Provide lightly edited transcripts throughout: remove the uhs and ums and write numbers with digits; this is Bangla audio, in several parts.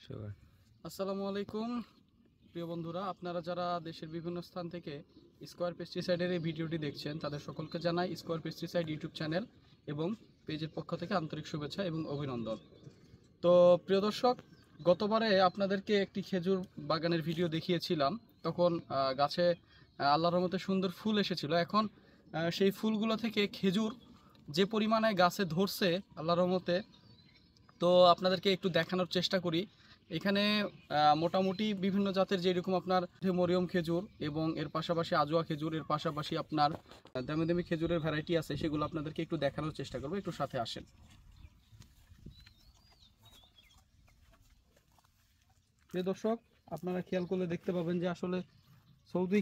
সবাই। আসসালামু আলাইকুম প্রিয় বন্ধুরা, আপনারা যারা দেশের বিভিন্ন স্থান থেকে স্কয়ার পেস্টিসাইডের এই ভিডিওটি দেখছেন তাদের সকলকে জানাই স্কয়ার পেস্টিসাইড ইউটিউব চ্যানেল এবং পেজের পক্ষ থেকে আন্তরিক শুভেচ্ছা এবং অভিনন্দন। তো প্রিয় দর্শক, গতবারে আপনাদেরকে একটি খেজুর বাগানের ভিডিও দেখিয়েছিলাম। তখন গাছে আল্লাহর রহমতে সুন্দর ফুল এসেছিল। এখন সেই ফুলগুলো থেকে খেজুর যে পরিমাণে গাছে ধরছে আল্লাহর রহমতে, তো আপনাদেরকে একটু দেখানোর চেষ্টা করি। এখানে মোটামুটি বিভিন্ন জাতের যেরকম আপনার মরিয়ম খেজুর এবং এর পাশাপাশি আজোয়া খেজুর, এর পাশাপাশি আপনার দামি দামি খেজুরের ভ্যারাইটি আছে, সেগুলো আপনাদেরকে একটু দেখানোর চেষ্টা করবো। একটু সাথে আসেন। প্রিয় দর্শক, আপনারা খেয়াল করলে দেখতে পাবেন যে আসলে সৌদি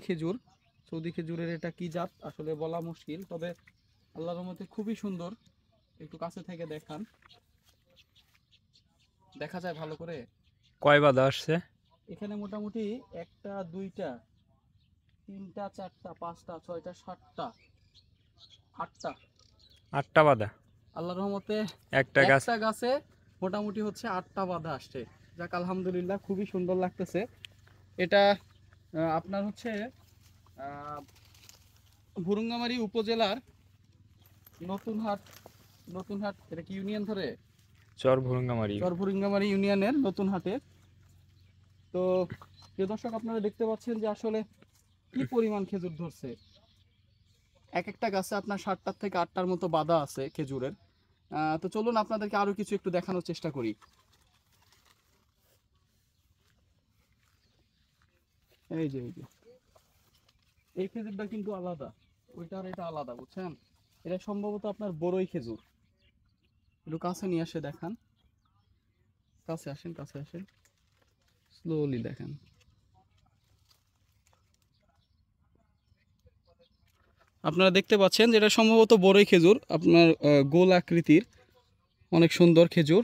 খেজুরের এটা কি জাত আসলে বলা মুশকিল, তবে আল্লাহর রহমতে খুবই সুন্দর। একটু কাছে থেকে দেখান, দেখা যায় ভালো করে? কয় বাদা আসছে? এখানে মোটামুটি একটা, দুইটা, তিনটা, চারটা, পাঁচটা, ছয়টা, সাতটা, আটটা বাদা আল্লাহর রহমতে একটা গাছে মোটামুটি হচ্ছে 8টা বাঁধা আসছে। যাক আলহামদুলিল্লাহ, খুবই সুন্দর লাগতেছে। এটা আপনার হচ্ছে ভুরুঙ্গামারী উপজেলার নতুন হাট, এটা কি ইউনিয়ন ধরে? চর ভুরুঙ্গামারি ইউনিয়নের নতুন হাটে। তো প্রিয় দর্শক, আপনারা দেখতে পাচ্ছেন যে আসলে কি পরিমাণ খেজুর ধরছে। এক একটা গাছে আপনার 7টার থেকে 8টার মতো বাঁধা আছে খেজুরের। তো চলুন আপনাদেরকে আরো কিছু একটু দেখানোর চেষ্টা করি। এই যে এই খেজুরটা কিন্তু আলাদা, ওইটার এটা আলাদা, বুঝছেন? এটা সম্ভবত আপনার বড়ই খেজুর। একটু কাছে নিয়ে আসে দেখান, কাছে আসেন, স্লোলি দেখেন। আপনারা দেখতে পাচ্ছেন যেটা সম্ভবত বড়ই খেজুর, আপনার গোল আকৃতির, অনেক সুন্দর খেজুর।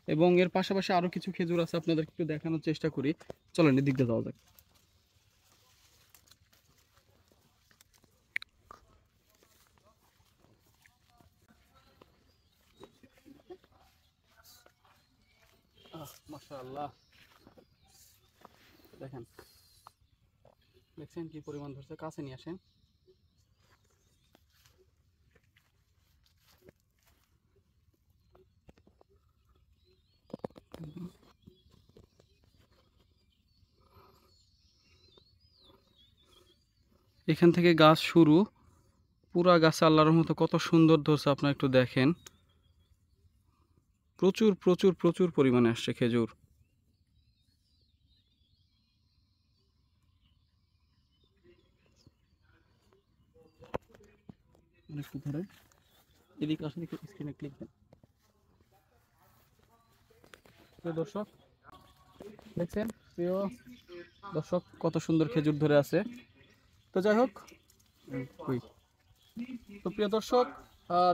এবং এর পাশাপাশি আরো কিছু খেজুর আছে, আপনাদের একটু দেখানোর চেষ্টা করি। চলেন এদিক দিয়ে যাওয়া যাক। মাশাআল্লাহ, দেখছেন কি পরিমাণ ধরছে? কাছে নিয়ে আসেন। এখান থেকে গাছ শুরু, পুরা গাছে আল্লাহর মতো কত সুন্দর ধরছে, আপনারা একটু দেখেন। প্রচুর প্রচুর প্রচুর পরিমাণে আসছে খেজুর। একটু ধরে এদিকে আসলে স্ক্রিনে ক্লিক দেন। প্রিয় দর্শক, দেখছেন প্রিয় দর্শক কত সুন্দর খেজুর ধরে আছে। তো যাই হোক, তো প্রিয় দর্শক,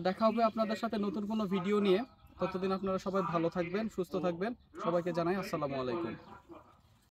দেখা হবে আপনাদের সাথে নতুন কোনো ভিডিও নিয়ে। ততদিন আপনারা সবাই ভালো থাকবেন, সুস্থ থাকবেন। সবাইকে জানাই আসসালামু আলাইকুম।